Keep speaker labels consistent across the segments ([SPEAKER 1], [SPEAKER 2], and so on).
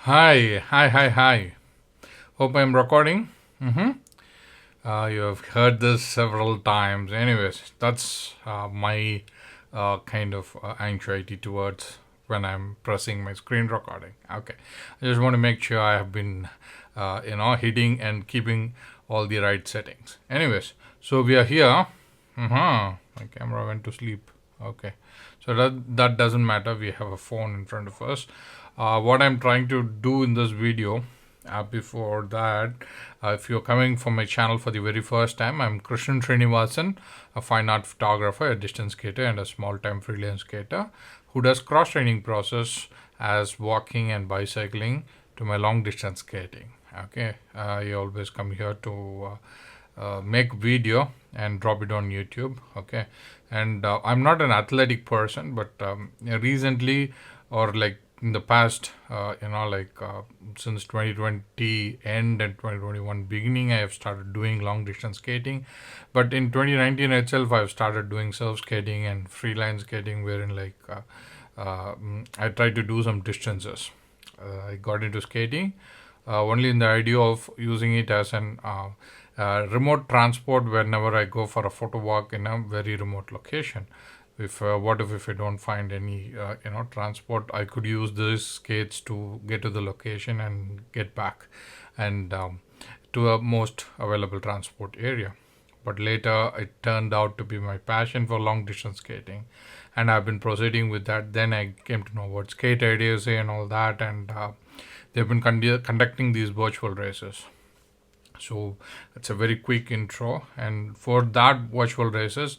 [SPEAKER 1] Hi. Hope I'm recording. You have heard this several times. Anyways, that's my kind of anxiety towards when I'm pressing my screen recording. Okay, I just want to make sure I have been, hitting and keeping all the right settings. Anyways, so we are here. My camera went to sleep. Okay, so that doesn't matter. We have a phone in front of us. What I'm trying to do in this video, before that, if you're coming from my channel for the very first time, I'm Krishnan Srinivasan, a fine art photographer, a distance skater, and a small-time freelance skater who does cross-training process as walking and bicycling to my long-distance skating. Okay, I always come here to make video and drop it on YouTube. Okay, and I'm not an athletic person, but recently, or like in the past, since 2020 end and 2021 beginning, I have started doing long distance skating. But in 2019 itself, I've started doing surf skating and freelance skating, wherein I tried to do some distances. I got into skating only in the idea of using it as an remote transport whenever I go for a photo walk in a very remote location. If what if I don't find any transport, I could use these skates to get to the location and get back, and to a most available transport area. But later it turned out to be my passion for long distance skating, and I've been proceeding with that. Then I came to know what skate ideas and all that, and they've been conducting these virtual races. So it's a very quick intro, and for that virtual races,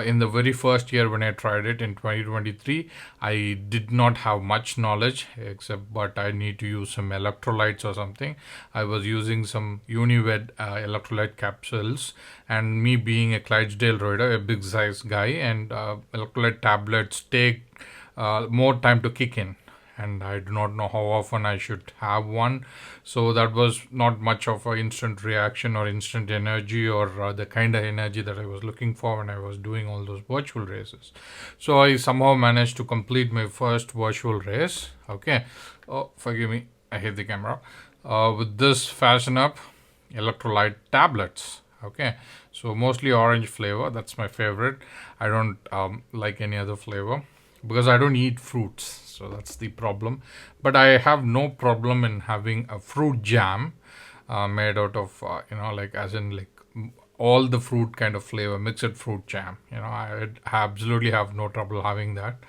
[SPEAKER 1] in the very first year when I tried it in 2023, I did not have much knowledge except but I need to use some electrolytes or something. I was using some Unimed electrolyte capsules, and me being a Clydesdale rider, a big size guy, and electrolyte tablets take more time to kick in, and I do not know how often I should have one. So that was not much of an instant reaction or instant energy, or the kind of energy that I was looking for when I was doing all those virtual races. So I somehow managed to complete my first virtual race. Okay. Oh, forgive me. I hit the camera. With this Fashion Up electrolyte tablets. Okay. So mostly orange flavor. That's my favorite. I don't like any other flavor because I don't eat fruits. So that's the problem. But I have no problem in having a fruit jam made out of, as in like all the fruit kind of flavor, mixed fruit jam. I absolutely have no trouble having that.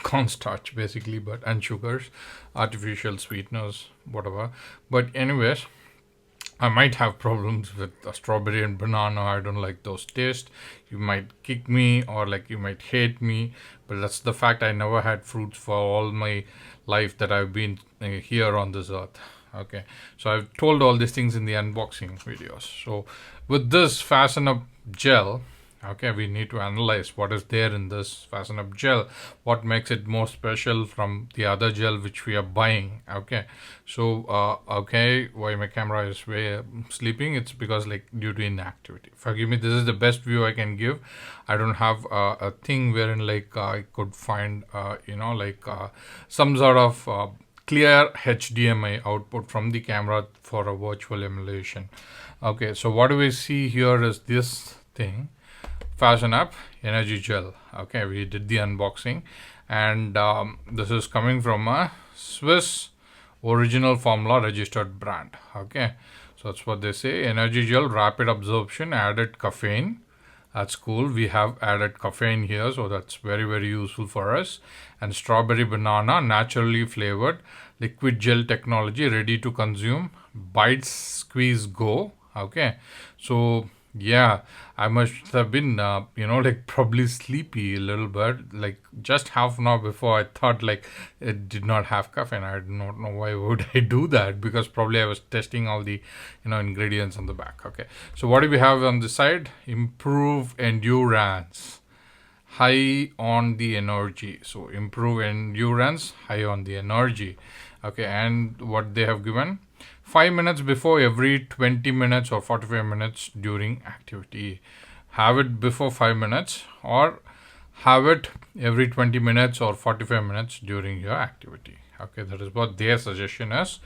[SPEAKER 1] Cornstarch basically, but and sugars, artificial sweeteners, whatever. But anyways, I might have problems with strawberry and banana. I don't like those tastes. You might kick me or like you might hate me, but that's the fact. I never had fruits for all my life that I've been here on this earth. Okay, so I've told all these things in the unboxing videos. So with this Fasten Up gel, okay, we need to analyze what is there in this Fasten Up gel, what makes it more special from the other gel which we are buying. Okay, so why my camera is way sleeping, it's because like due to inactivity. Forgive me, this is the best view I can give. I don't have a thing wherein like I could find some sort of clear HDMI output from the camera for a virtual emulation. Okay, so what do we see here is this thing, Fashion Up Energy Gel. Okay, we did the unboxing, and this is coming from a Swiss original formula registered brand. Okay, so that's what they say. Energy gel, rapid absorption, added caffeine. That's cool. We have added caffeine here, so that's very, very useful for us. And strawberry banana, naturally flavored, liquid gel technology, ready to consume. Bite, squeeze, go. Okay, so yeah, I must have been, probably sleepy a little bit. Like just half an hour before, I thought like it did not have caffeine. I do not know why would I do that, because probably I was testing all the, ingredients on the back. Okay, so what do we have on the side? Improve endurance, high on the energy. So improve endurance, high on the energy. Okay, and what they have given, 5 minutes before every 20 minutes or 45 minutes during activity. Have it before 5 minutes or have it every 20 minutes or 45 minutes during your activity. Okay, that is what their suggestion is.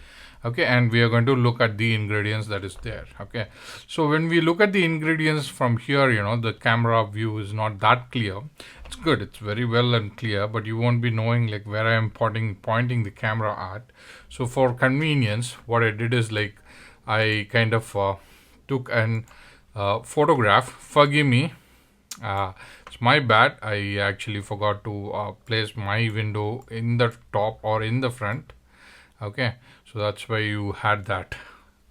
[SPEAKER 1] Okay, and we are going to look at the ingredients that is there. Okay, so when we look at the ingredients from here, the camera view is not that clear. It's good, it's very well and clear, but you won't be knowing like where I am pointing the camera at. So for convenience, what I did is like I kind of took an photograph. Forgive me, it's my bad. I actually forgot to place my window in the top or in the front. Okay, so that's why you had that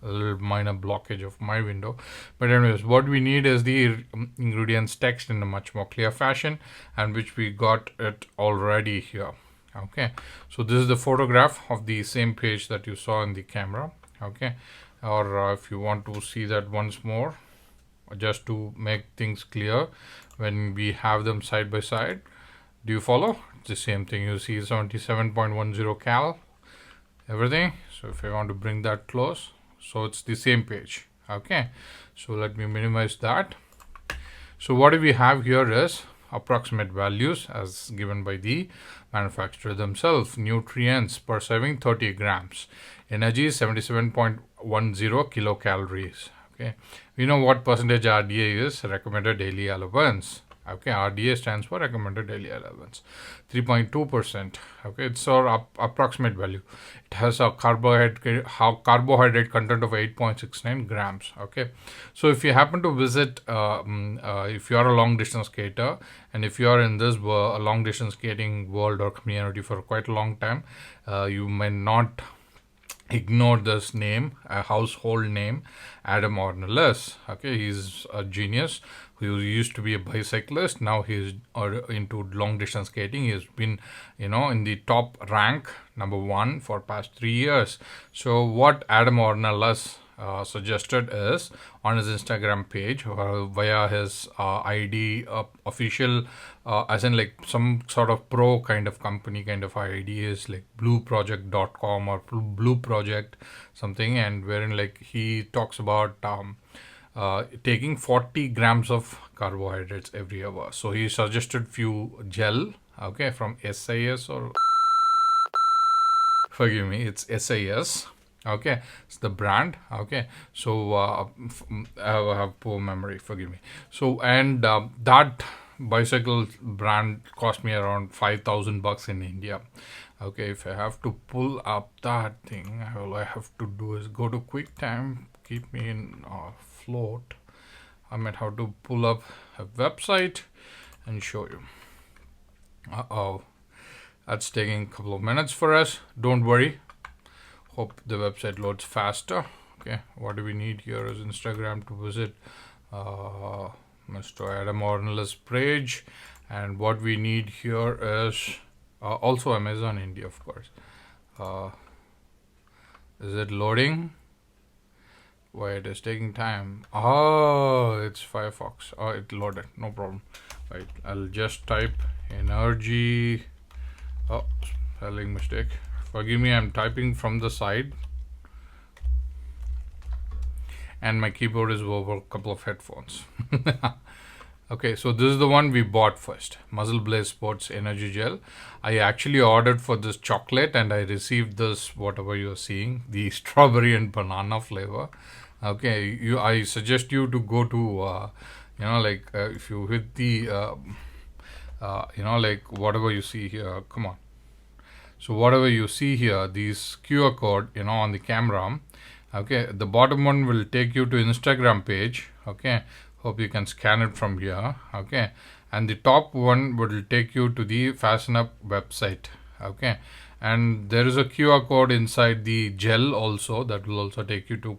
[SPEAKER 1] a little minor blockage of my window. But anyways, what we need is the ingredients text in a much more clear fashion, and which we got it already here. Okay, so this is the photograph of the same page that you saw in the camera. Okay, or if you want to see that once more, just to make things clear when we have them side by side. Do you follow? It's the same thing. You see 77.10 cal, everything. So if I want to bring that close, so it's the same page. Okay, so let me minimize that. So what we have here is approximate values as given by the manufacturer themselves. Nutrients per serving 30 grams, energy 77.10 kilocalories. Okay, we know what percentage RDA is, recommended daily allowance. Okay, RDA stands for recommended daily allowance, 3.2%. Okay, it's our approximate value. It has a carbohydrate content of 8.69 grams. Okay, so if you happen to visit, if you are a long distance skater, and if you are in this long distance skating world or community for quite a long time, you may not ignore this name, a household name, Adam Ornelas. Okay, he's a genius who used to be a bicyclist. Now he's into long distance skating. He's been, in the top rank, #1 for past 3 years. So what Adam Ornelas suggested is on his Instagram page via his ID official, as in like some sort of pro kind of company kind of ID is like blueproject.com or blue project something, and wherein like he talks about taking 40 grams of carbohydrates every hour. So he suggested few gel, okay, from SIS or forgive me, it's SIS. Okay, it's the brand. Okay, so I have poor memory, forgive me. So and that bicycle brand cost me around $5,000 in India. Okay, if I have to pull up that thing, all I have to do is go to QuickTime, keep me in float. I might have to pull up a website and show you. That's taking a couple of minutes for us. Don't worry. Hope the website loads faster. Okay, what do we need here is Instagram to visit Mr. Adam Ornelas' page, and what we need here is also Amazon India, of course. Is it loading? Why it is taking time? Oh, it's Firefox. Oh, it loaded. No problem. Right, I'll just type energy. Oh, spelling mistake. Forgive me, I'm typing from the side. And my keyboard is over a couple of headphones. Okay, so this is the one we bought first. Muscle Blaze Sports Energy Gel. I actually ordered for this chocolate and I received this, whatever you're seeing, the strawberry and banana flavor. Okay, I suggest you to go to, if you hit the, whatever you see here, come on. So whatever you see here, these QR code, on the camera, okay, the bottom one will take you to Instagram page, okay, hope you can scan it from here, okay, and the top one will take you to the Fasten Up website, okay, and there is a QR code inside the gel also that will also take you to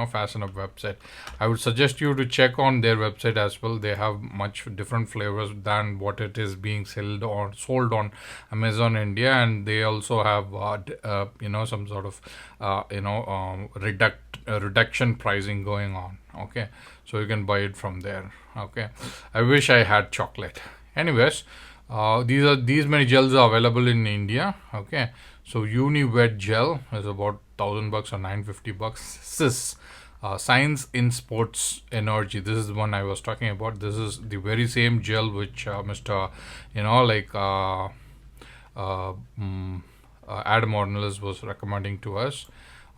[SPEAKER 1] Fasten Up website. I would suggest you to check on their website as well. They have much different flavors than what it is being sold on Amazon India, and they also have some sort of reduction pricing going on. Okay, so you can buy it from there. Okay, I wish I had chocolate. Anyways, these many gels are available in India. Okay, so Uni Wet Gel is about $1,000 or $950. Sis, Science in Sports Energy. This is the one I was talking about. This is the very same gel which Mr. Adam Ornelas was recommending to us.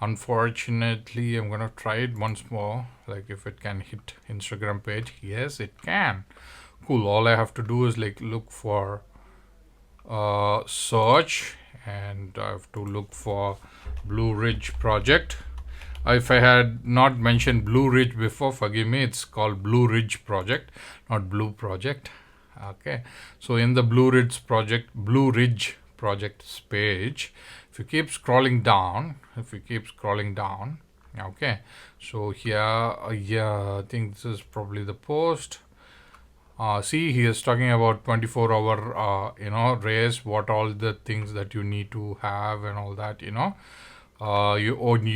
[SPEAKER 1] Unfortunately, I'm gonna try it once more. Like if it can hit Instagram page, yes, it can. Cool. All I have to do is like look for search, and I have to look for Blue Ridge project. If I had not mentioned Blue Ridge before, forgive me. It's called Blue Ridge project, not Blue project. Okay. So in the Blue Ridge project's page, if you keep scrolling down, okay. So here, I think this is probably the post. See, he is talking about 24-hour, race, what all the things that you need to have and all that, you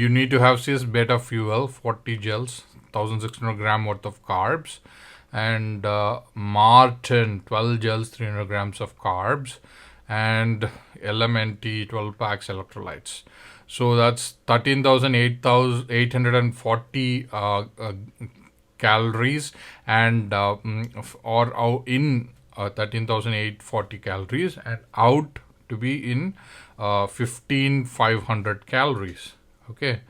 [SPEAKER 1] need to have cis beta fuel, 40 gels, 1600 gram worth of carbs, and Martin, 12 gels, 300 grams of carbs, and LMNT, 12 packs electrolytes. So that's 13,840 calories, and or in 13,840 calories, and out to be in 15,500 calories. Okay,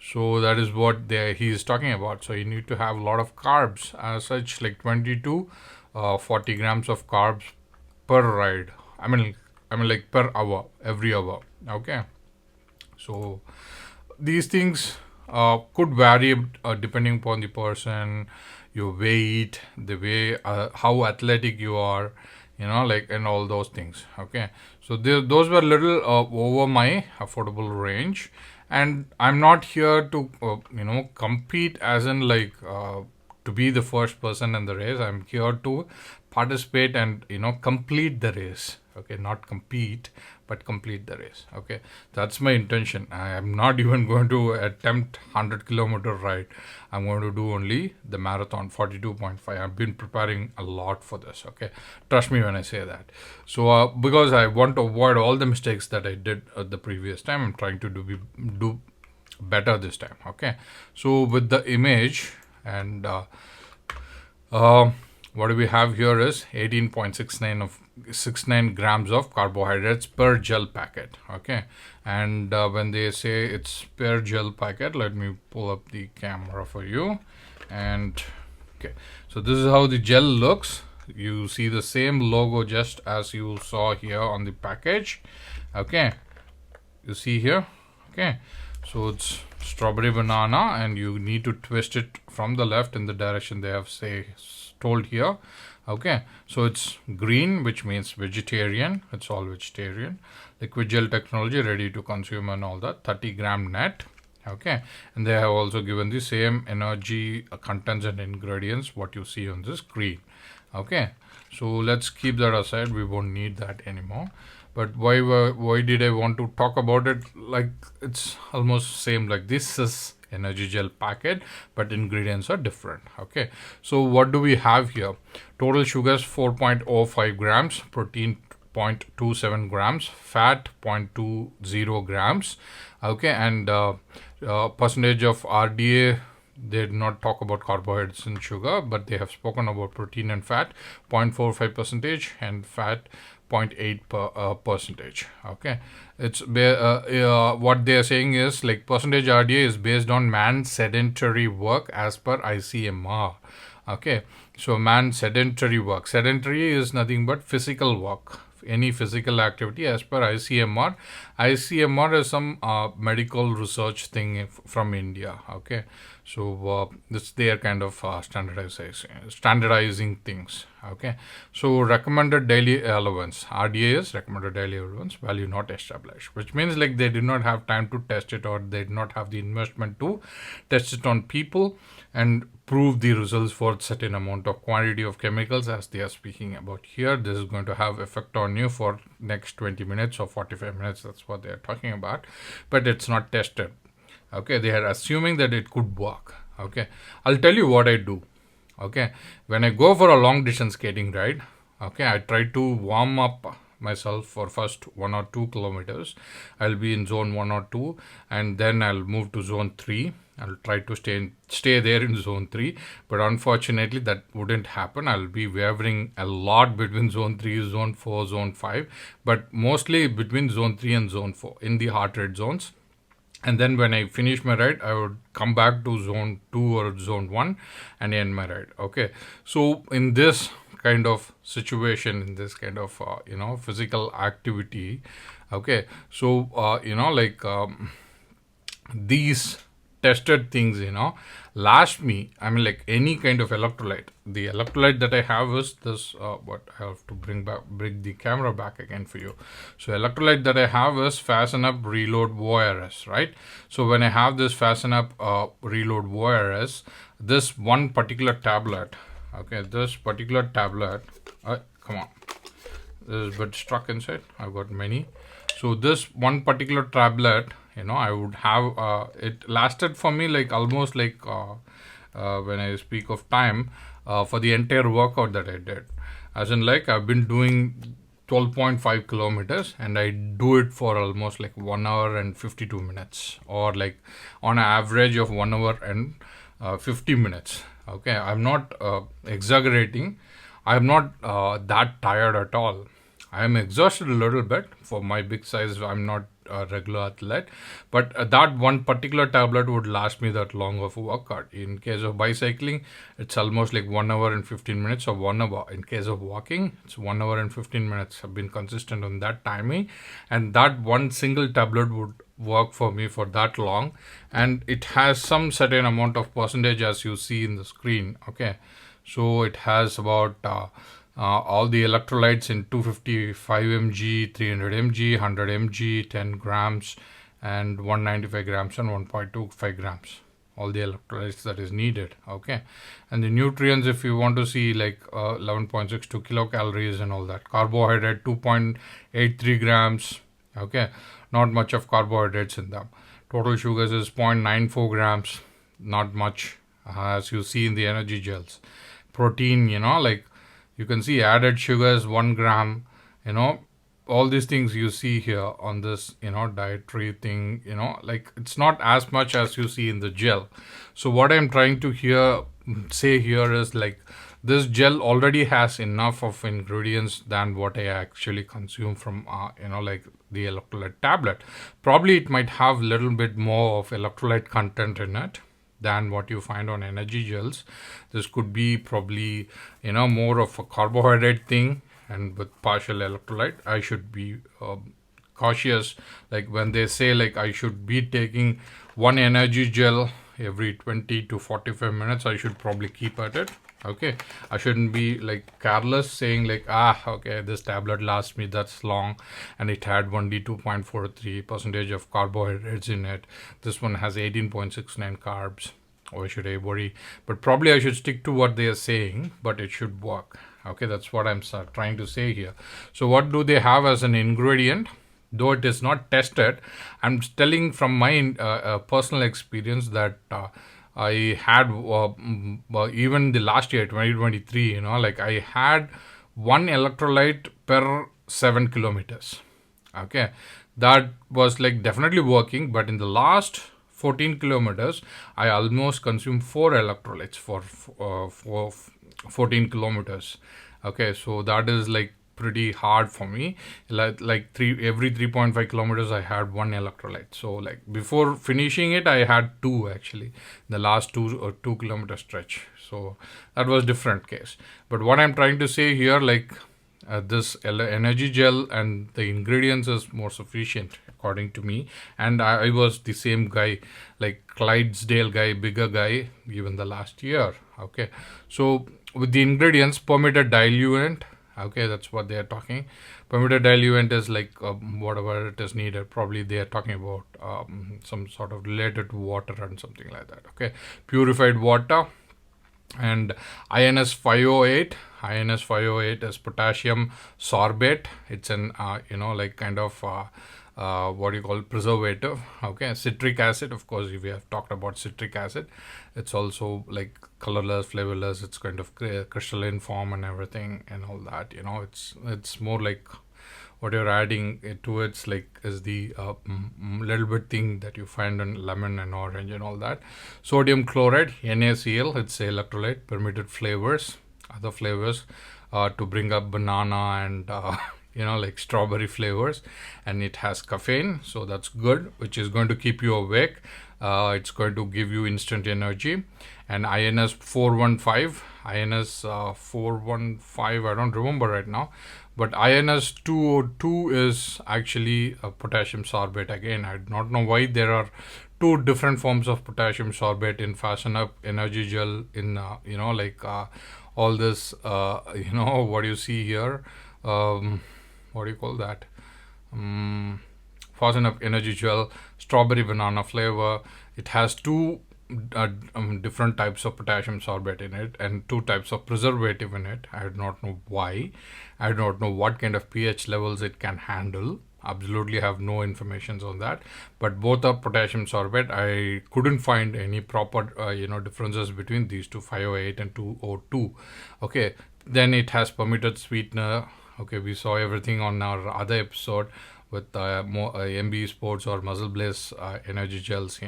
[SPEAKER 1] so that is what he is talking about. So you need to have a lot of carbs as such, like 20 to 40 grams of carbs per ride. I mean like per hour, every hour. Okay, so these things could vary depending upon the person, your weight, the way, how athletic you are, and all those things. Okay, so those were little over my affordable range, and I'm not here to compete as in like to be the first person in the race. I'm here to participate and complete the race. Okay, not compete, but complete the race. Okay, that's my intention. I am not even going to attempt 100-kilometer ride. I'm going to do only the marathon, 42.5. I've been preparing a lot for this. Okay, trust me when I say that. So because I want to avoid all the mistakes that I did the previous time, I'm trying to do better this time. Okay, so with the image, and what do we have here is 18.69 grams of carbohydrates per gel packet. Okay, and when they say it's per gel packet, let me pull up the camera for you. And okay, so this is how the gel looks. You see the same logo just as you saw here on the package. Okay, you see here. Okay, so it's strawberry banana, and you need to twist it from the left in the direction they have told here. Okay, so it's green, which means vegetarian. It's all vegetarian. Liquid gel technology, ready to consume and all that. 30 gram net. Okay, and they have also given the same energy contents and ingredients what you see on the screen. Okay, so let's keep that aside. We won't need that anymore. But why did I want to talk about it? Like, it's almost same. Like, this is energy gel packet, but ingredients are different. Okay, so what do we have here? Total sugars 4.05 grams, protein 0.27 grams, fat 0.20 grams. Okay, and percentage of RDA, they did not talk about carbohydrates and sugar, but they have spoken about protein and fat, 0.45 percentage, and fat 0.8 percentage. Okay, it's what they are saying is like percentage RDA is based on man's sedentary work as per ICMR. Okay, so man's sedentary work. Sedentary is nothing but physical work, any physical activity as per ICMR. ICMR is some medical research thing from India. Okay, so this they are kind of standardizing things. Okay, so recommended daily allowance, RDA is recommended daily allowance, value not established, which means like they did not have time to test it, or they did not have the investment to test it on people and prove the results for certain amount of quantity of chemicals as they are speaking about here. This is going to have effect on you for next 20 minutes or 45 minutes. That's what they are talking about, but it's not tested. Okay, they are assuming that it could work. Okay, I'll tell you what I do. Okay, when I go for a long distance skating ride, okay, I try to warm up myself for first 1 or 2 kilometers. I'll be in zone 1 or 2, and then I'll move to zone 3. I'll try to stay there in zone 3, but unfortunately that wouldn't happen. I'll be wavering a lot between zone 3, zone 4, zone 5, but mostly between zone 3 and zone 4 in the heart rate zones. And then when I finish my ride, I would come back to zone 2 or zone 1 and end my ride. Okay. So in this kind of situation, in this kind of, physical activity, okay. So, these tested things, last me. I mean, like any kind of electrolyte. The electrolyte that I have is this. What I have to bring the camera back again for you. So electrolyte that I have is Fasten Up Reload ORS, right? So when I have this Fasten Up Reload ORS, this one particular tablet. Okay, this particular tablet. Come on, this is a bit stuck inside. I've got many. So this one particular tablet, I would have, it lasted for me like almost like, when I speak of time, for the entire workout that I did. As in, like, I've been doing 12.5 kilometers, and I do it for almost like 1 hour and 52 minutes, or like on an average of 1 hour and 50 minutes. Okay, I'm not exaggerating. I'm not that tired at all. I'm exhausted a little bit. For my big size, I'm not a regular athlete, but that one particular tablet would last me that long of a workout. In case of bicycling, it's almost like 1 hour and 15 minutes or 1 hour. In case of walking, it's 1 hour and 15 minutes. I've been consistent on that timing, and that one single tablet would work for me for that long, and it has some certain amount of percentage as you see in the screen. Okay, so it has about all the electrolytes in 255 mg, 300 mg, 100 mg, 10 grams, and 195 grams and 1.25 grams. All the electrolytes that is needed. Okay, and the nutrients, if you want to see, like 11.62 kilocalories and all that. Carbohydrate 2.83 grams. Okay, not much of carbohydrates in them. Total sugars is 0.94 grams. Not much, as you see in the energy gels. Protein, like you can see added sugars 1 gram, all these things you see here on this, dietary thing, like it's not as much as you see in the gel. So what I'm trying to say here is, like, this gel already has enough of ingredients than what I actually consume from, like the electrolyte tablet. Probably it might have little bit more of electrolyte content in it than what you find on energy gels. This could be probably, more of a carbohydrate thing, and with partial electrolyte. I should be cautious, like when they say like I should be taking one energy gel every 20 to 45 minutes, I should probably keep at it. Okay, I shouldn't be like careless saying like, okay, this tablet lasts me that's long, and it had only 2.43% of carbohydrates in it. This one has 18.69 carbs. Why should I worry? But probably I should stick to what they are saying, but it should work. Okay, that's what I'm trying to say here. So what do they have as an ingredient? Though it is not tested, I'm telling from my personal experience that I had even the last year 2023, like I had one electrolyte per 7 kilometers. Okay, that was like definitely working, but in the last 14 kilometers I almost consumed 4 electrolytes for 14 kilometers. Okay, so that is like pretty hard for me. Like every 3.5 kilometers I had one electrolyte. So like before finishing it I had 2 actually, the last 2 kilometer stretch. So that was different case. But what I'm trying to say here, like this energy gel and the ingredients is more sufficient according to me. And I was the same guy, like Clydesdale guy, bigger guy, even the last year. Okay, so with the ingredients, permitted diluent. Okay, that's what they are talking. Permitted diluent is like whatever it is needed. Probably they are talking about some sort of related to water and something like that. Okay, purified water. And INS 508. INS 508 is potassium sorbate. It's an like kind of what do you call preservative. Okay, citric acid. Of course, we have talked about citric acid. It's also like colorless, flavorless. It's kind of crystalline form and everything and all that. It's more like what you're adding to it's like is the little bit thing that you find in lemon and orange and all that. Sodium chloride, NaCl, it's electrolyte, permitted flavors, other flavors to bring up banana and like strawberry flavors, and it has caffeine, so that's good, which is going to keep you awake. It's going to give you instant energy. And INS 415, INS 415, I don't remember right now, but INS 202 is actually a potassium sorbate. Again, I do not know why there are two different forms of potassium sorbate in Fasten Up Energy Gel, in all this what you see here, what do you call that, Fasten Up Energy Gel, strawberry banana flavor. It has two different types of potassium sorbate in it and two types of preservative in it. I do not know why. I do not know what kind of pH levels it can handle. Absolutely have no information on that. But both are potassium sorbate. I couldn't find any proper differences between these two, 508 and 202. Okay. Then it has permitted sweetener. Okay, we saw everything on our other episode with more MB Sports or Muscle Blaze energy gels.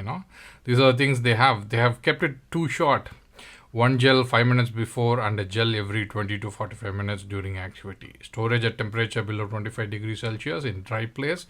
[SPEAKER 1] These are the things they have. They have kept it too short. One gel 5 minutes before and a gel every 20 to 45 minutes during activity. Storage at temperature below 25 degrees Celsius in dry place.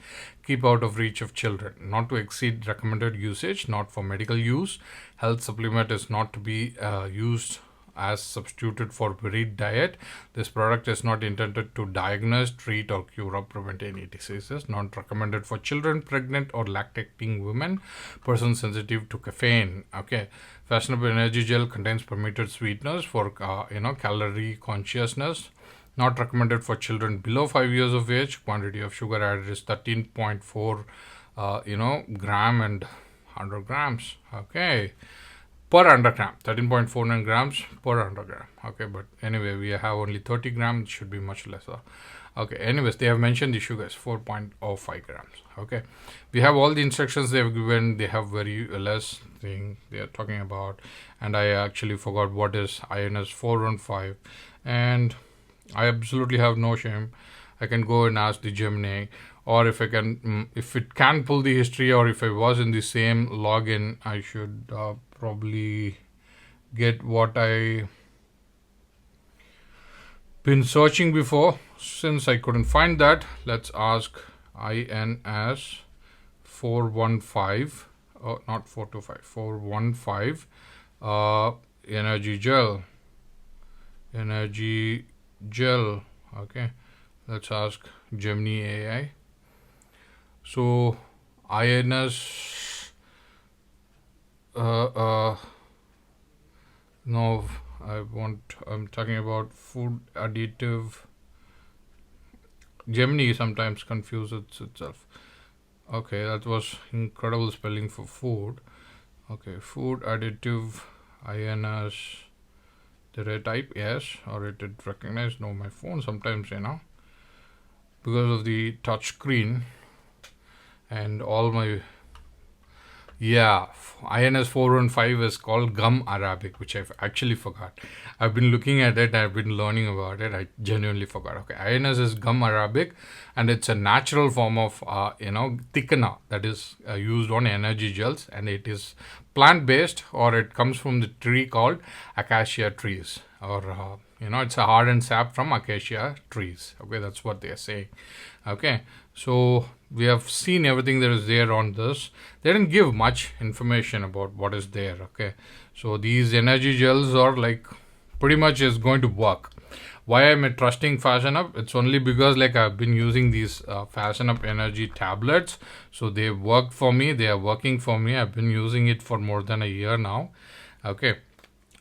[SPEAKER 1] Keep out of reach of children. Not to exceed recommended usage. Not for medical use. Health supplement is not to be used as substituted for varied diet. This product is not intended to diagnose, treat, or cure or prevent any diseases. Not recommended for children, pregnant, or lactating women, persons sensitive to caffeine. Okay. Fashionable energy gel contains permitted sweeteners for calorie consciousness. Not recommended for children below 5 years of age. Quantity of sugar added is 13.4 gram and 100 grams. Okay. Per 100 gram, 13.49 grams per 100 gram. Okay, but anyway, we have only 30 grams. It should be much lesser. Okay, anyways, they have mentioned the sugars, 4.05 grams. Okay, we have all the instructions they have given. They have very less thing they are talking about, and I actually forgot what is INS 415, and I absolutely have no shame. I can go and ask the Gemini, or if it can pull the history, or if I was in the same login, I should probably get what I been searching before. Since I couldn't find that, let's ask INS 415, not 425, 415 energy gel. Okay, let's ask Gemini AI. So INS no, I'm talking about food additive. Gemini sometimes confuses itself. Okay, that was incredible spelling for food. Okay, food additive INS. Did I type yes, or it did recognize? No, my phone sometimes, because of the touch screen and all my INS 415 is called gum arabic, which I've actually forgot. I've been looking at it, I've been learning about it. I genuinely forgot. Okay, INS is gum arabic, and it's a natural form of thickener that is used on energy gels, and it is plant based, or it comes from the tree called acacia trees, or it's a hardened sap from acacia trees. Okay, that's what they are saying. Okay, so we have seen everything that is there on this. They didn't give much information about what is there. Okay, so these energy gels are like pretty much is going to work. Why am I trusting Fashion Up? It's only because I've been using these Fashion Up energy tablets, so they work for me. They are working for me. I've been using it for more than a year now. Okay,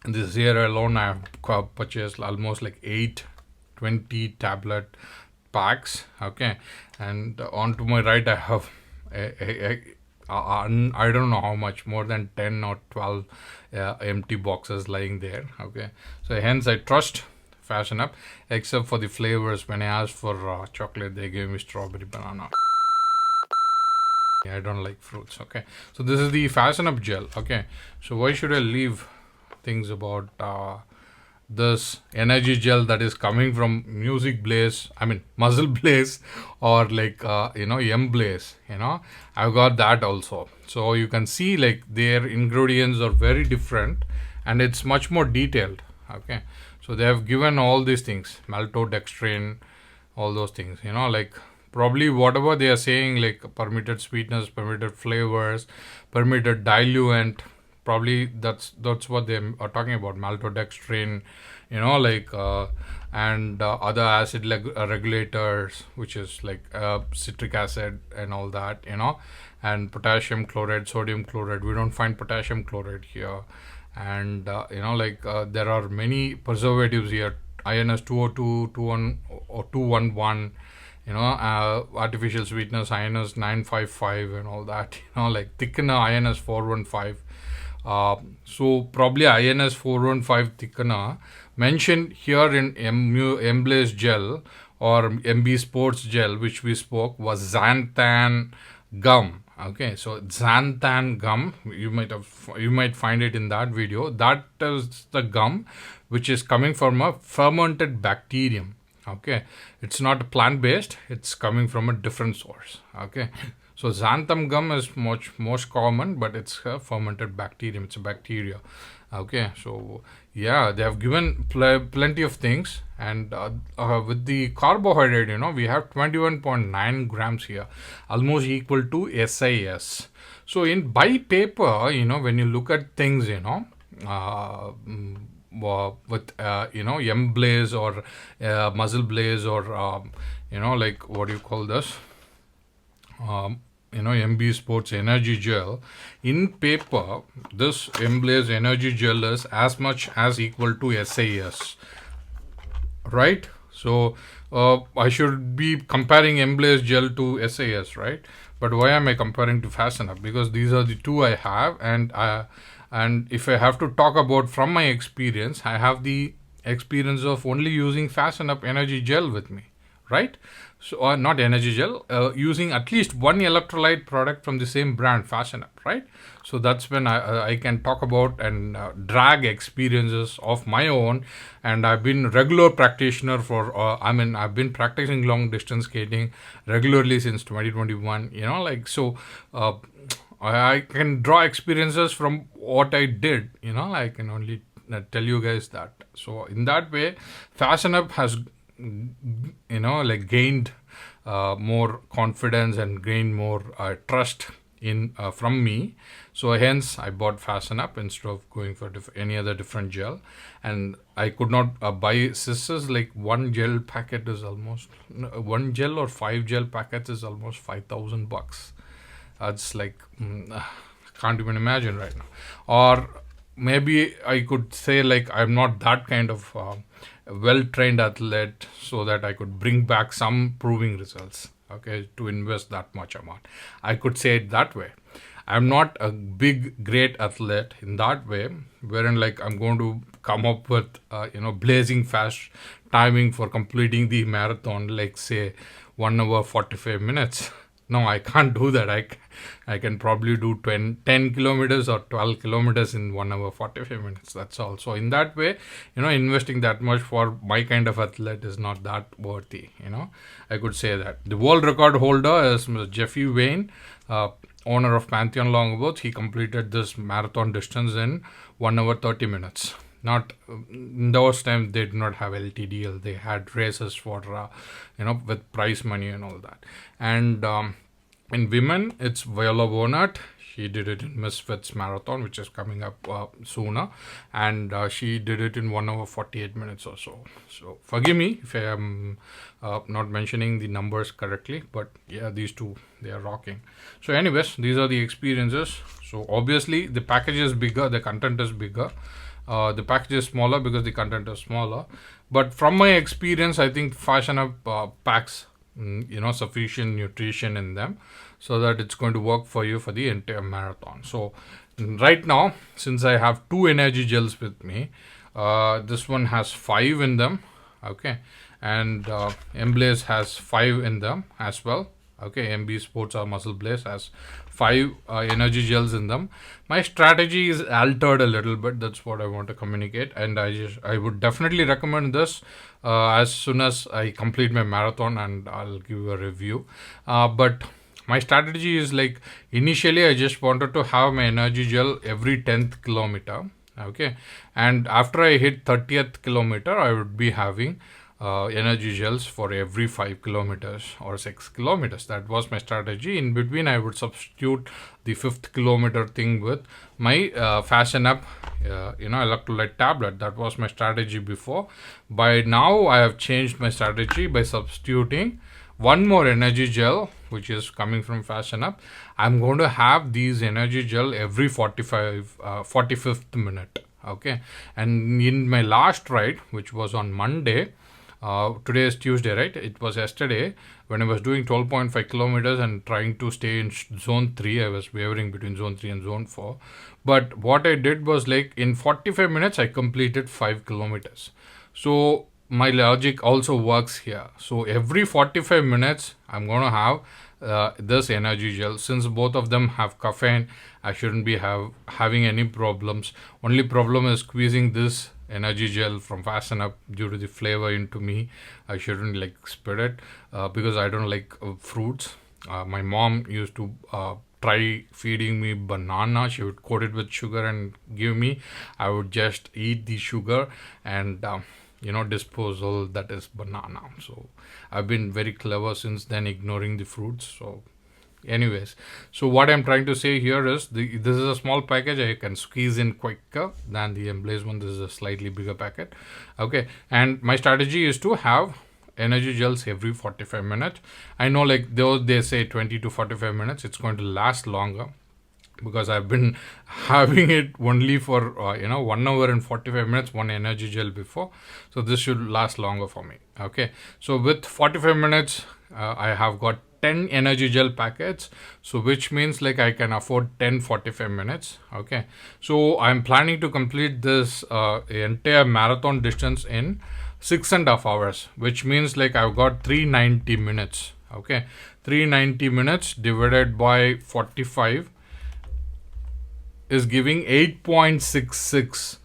[SPEAKER 1] this year alone I have purchased almost 820 tablet packs. Okay, and on to my right I have I don't know how much, more than 10 or 12 empty boxes lying there. Okay, so hence I trust Fashion Up, except for the flavors. When I asked for chocolate, they gave me strawberry banana. I don't like fruits. Okay, so this is the Fashion Up gel. Okay, so why should I leave things about this energy gel that is coming from music blaze, I mean muscle blaze, or like M blaze. I've got that also. So you can see like their ingredients are very different, and it's much more detailed. Okay, so they have given all these things, maltodextrin, all those things. Like probably whatever they are saying, like permitted sweetness, permitted flavors, permitted diluent, probably that's what they are talking about, maltodextrin, like and other acid regulators, which is like citric acid and all that, and potassium chloride, sodium chloride. We don't find potassium chloride here. And there are many preservatives here, INS 202, 21 or 211, artificial sweetness INS 955 and all that, like thickener INS 415. So probably INS 415 thickener mentioned here in Emblaze gel or MB Sports gel, which we spoke, was xanthan gum. Okay, so xanthan gum, you might find it in that video. That is the gum which is coming from a fermented bacterium. Okay, it's not plant based, it's coming from a different source. Okay, so xanthan gum is most common, but it's a fermented bacterium, it's a bacteria. Okay, so yeah, they have given plenty of things. And with the carbohydrate, we have 21.9 grams here, almost equal to SIS. So by paper, when you look at things, with M blaze or muscle blaze, or like what do you call this, MB Sports energy gel, in paper this Emblaze energy gel is as much as equal to SIS, right? So I should be comparing Emblaze gel to SIS, right? But why am I comparing to Fasten Up? Because these are the two I have, and if I have to talk about from my experience, I have the experience of only using Fasten Up energy gel with me, right? So, or not energy gel, using at least one electrolyte product from the same brand, Fasten Up, right? So that's when I can talk about and drag experiences of my own. And I've been regular practitioner for, I've been practicing long distance skating regularly since 2021, I can draw experiences from what I did, I can only tell you guys that. So in that way, Fasten Up has gained more confidence and gained more trust in from me. So hence I bought Fasten Up instead of going for any other different gel. And I could not buy scissors. Like one gel packet is almost, one gel or 5 gel packets is almost $5,000. It's like can't even imagine right now. Or maybe I could say like I'm not that kind of well-trained athlete, so that I could bring back some proving results, okay, to invest that much amount. I could say it that way. I'm not a big great athlete in that way, wherein like I'm going to come up with blazing fast timing for completing the marathon, like say 1 hour 45 minutes. No, I can't do that. I can probably do 10 kilometers or 12 kilometers in 1 hour 45 minutes. That's all. So in that way, investing that much for my kind of athlete is not that worthy. I could say that. The world record holder is Mr. Jeffrey Wayne, owner of Pantheon Longboards. He completed this marathon distance in 1 hour 30 minutes. Not in those times they did not have LTDL. They had races for with prize money and all that. And in women, it's Viola Bonat. She did it in Misfits Marathon, which is coming up sooner, and she did it in 1 hour 48 minutes or so. So forgive me if I am not mentioning the numbers correctly, but yeah, these two, they are rocking. So anyways, these are the experiences. So obviously the package is bigger, the content is bigger. The package is smaller because the content is smaller. But from my experience, I think Fasten Up packs sufficient nutrition in them, so that it's going to work for you for the entire marathon. So right now, since I have 2 energy gels with me, this one has 5 in them, okay, and Emblaze has 5 in them as well. Okay, MB Sports or Muscle Blaze has 5 energy gels in them. My strategy is altered a little bit. That's what I want to communicate, and I would definitely recommend this as soon as I complete my marathon, and I'll give you a review. But my strategy is like, initially I just wanted to have my energy gel every 10th kilometer. Okay, and after I hit 30th kilometer, I would be having energy gels for every 5 kilometers or 6 kilometers. That was my strategy. In between, I would substitute the 5th kilometer thing with my Fashion Up electrolyte tablet. That was my strategy before. By now, I have changed my strategy by substituting one more energy gel, which is coming from Fashion Up. I'm going to have these energy gel every 45th minute. Okay, and in my last ride, which was on Monday, today is Tuesday, right? It was yesterday when I was doing 12.5 kilometers and trying to stay in zone 3. I was wavering between zone 3 and zone 4. But what I did was, like, in 45 minutes, I completed 5 kilometers. So my logic also works here. So every 45 minutes, I'm going to have this energy gel. Since both of them have caffeine, I shouldn't be having any problems. Only problem is squeezing this energy gel from Fasten Up due to the flavor into me. I shouldn't like spit it because I don't like fruits. My mom used to try feeding me banana. She would coat it with sugar and give me. I would just eat the sugar and disposal, that is banana. So I've been very clever since then, ignoring the fruits. So anyways, so what I'm trying to say here is, this is a small package. I can squeeze in quicker than the Emblaze one. This is a slightly bigger packet. Okay, and my strategy is to have energy gels every 45 minutes. I know, like, though they say 20 to 45 minutes, it's going to last longer because I've been having it only for 1 hour and 45 minutes, one energy gel before. So this should last longer for me. Okay, so with 45 minutes, I have got 10 energy gel packets, so which means like I can afford 10 45 minutes. Okay, so I'm planning to complete this entire marathon distance in 6.5 hours, which means like I've got 390 minutes. Okay, 390 minutes divided by 45 is giving 8.66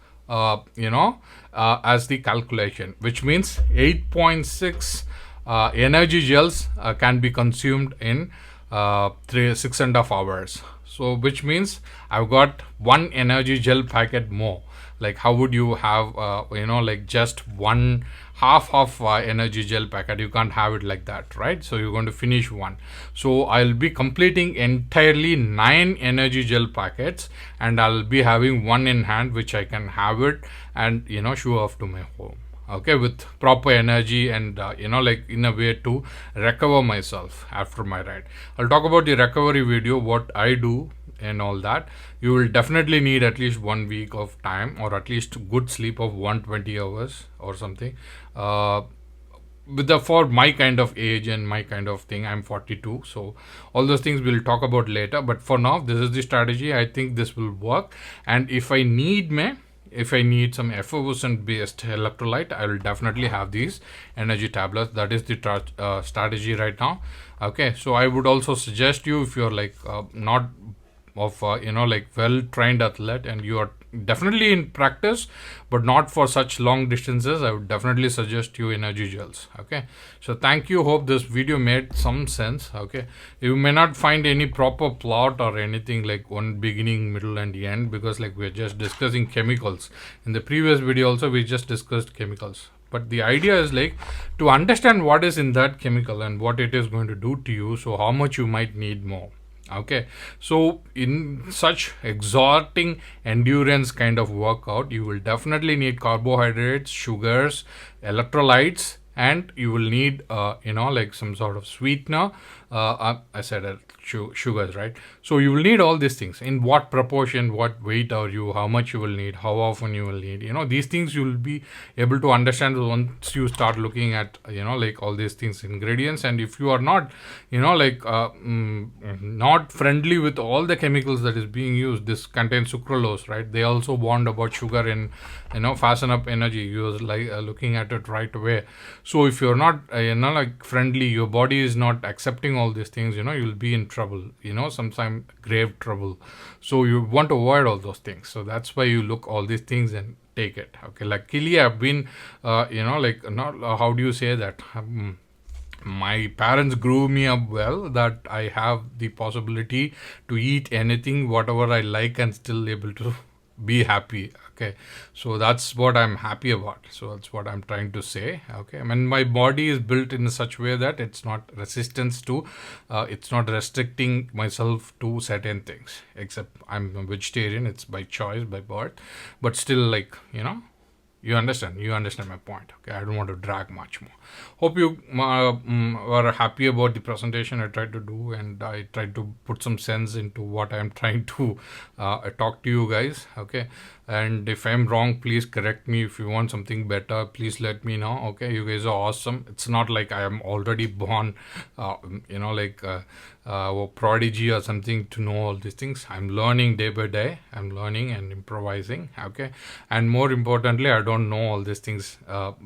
[SPEAKER 1] as the calculation, which means 8.6 energy gels can be consumed in 6.5 hours. So which means I've got one energy gel packet more. Like, how would you have like just one half of energy gel packet? You can't have it like that, right? So you're going to finish one. So I'll be completing entirely 9 energy gel packets, and I'll be having one in hand, which I can have it and show off to my home. Okay, with proper energy and like in a way to recover myself after my ride. I'll talk about the recovery video, what I do and all that. You will definitely need at least 1 week of time, or at least good sleep of 120 hours or something. For my kind of age and my kind of thing, I'm 42, so all those things we'll talk about later. But for now, this is the strategy. I think this will work, and if I need some effervescent based electrolyte, I will definitely have these energy tablets. That is the strategy right now. Okay, so I would also suggest you, if you're like not of like well trained athlete and you are definitely in practice but not for such long distances, I would definitely suggest you energy gels. Okay, so thank you. Hope this video made some sense. Okay, you may not find any proper plot or anything like one beginning, middle and end, because like we're just discussing chemicals. In the previous video also we just discussed chemicals, but the idea is like to understand what is in that chemical and what it is going to do to you, so how much you might need more. Okay, so in such exhorting endurance kind of workout, you will definitely need carbohydrates, sugars, electrolytes, and you will need like some sort of sweetener. I said sugars, right? So you will need all these things. In what proportion, what weight are you, how much you will need, how often you will need, these things you will be able to understand once you start looking at like all these things, ingredients. And if you are not not friendly with all the chemicals that is being used, this contains sucralose, right? They also warned about sugar in Fasten Up energy. You was like looking at it right away. So if you're not like friendly, your body is not accepting all these things, you'll be in trouble, sometimes grave trouble. So you want to avoid all those things. So that's why you look all these things and take it. Okay, luckily I've been like, not how do you say that, my parents grew me up well, that I have the possibility to eat anything whatever I like and still able to be happy. Okay, so that's what I'm happy about. So that's what I'm trying to say. Okay, I mean, my body is built in such way that it's not resistance to, it's not restricting myself to certain things, except I'm a vegetarian. It's by choice, by birth. But still, like, you understand my point. Okay, I don't want to drag much more. Hope you were happy about the presentation I tried to do, and I tried to put some sense into what I'm trying to talk to you guys. Okay, and if I'm wrong, please correct me. If you want something better, please let me know. Okay, you guys are awesome. It's not like I am already born like a prodigy or something to know all these things. I'm learning day by day. I'm learning and improvising. Okay, and more importantly, I don't know all these things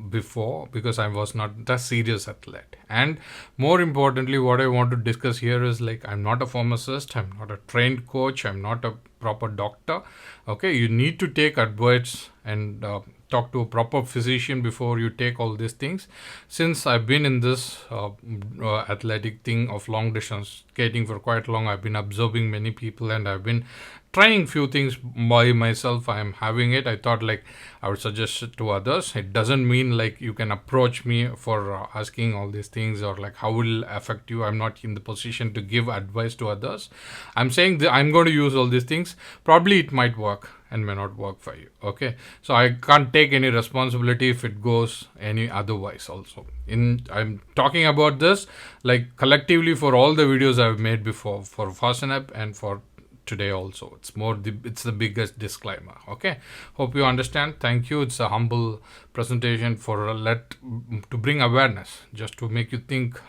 [SPEAKER 1] before, because I was not a serious athlete. And more importantly, what I want to discuss here is, like, I'm not a pharmacist, I'm not a trained coach, I'm not a proper doctor. Okay, you need to take advice and talk to a proper physician before you take all these things. Since I've been in this athletic thing of long distance skating for quite long, I've been observing many people, and I've been trying few things by myself. I'm having it. I thought, like, I would suggest it to others. It doesn't mean like you can approach me for asking all these things, or like how will it affect you. I'm not in the position to give advice to others. I'm saying that I'm going to use all these things. Probably it might work and may not work for you. Okay, so I can't take any responsibility if it goes any otherwise. Also, I'm talking about this like collectively for all the videos I've made before, for Fasten Up and for today also. It's the biggest disclaimer. Okay, hope you understand. Thank you. It's a humble presentation for to bring awareness, just to make you think,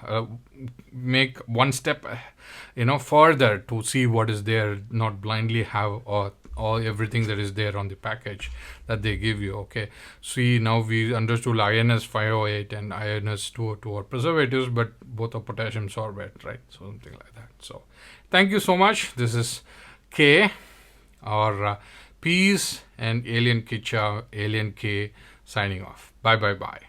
[SPEAKER 1] make one step further to see what is there, not blindly have all everything that is there on the package that they give you. Okay, see, now we understood INS 508 and INS 202 are preservatives, but both are potassium sorbate, right? So something like that. So thank you so much. This is K, or Peace and Alien Kitcha, Alien K, signing off. Bye bye bye.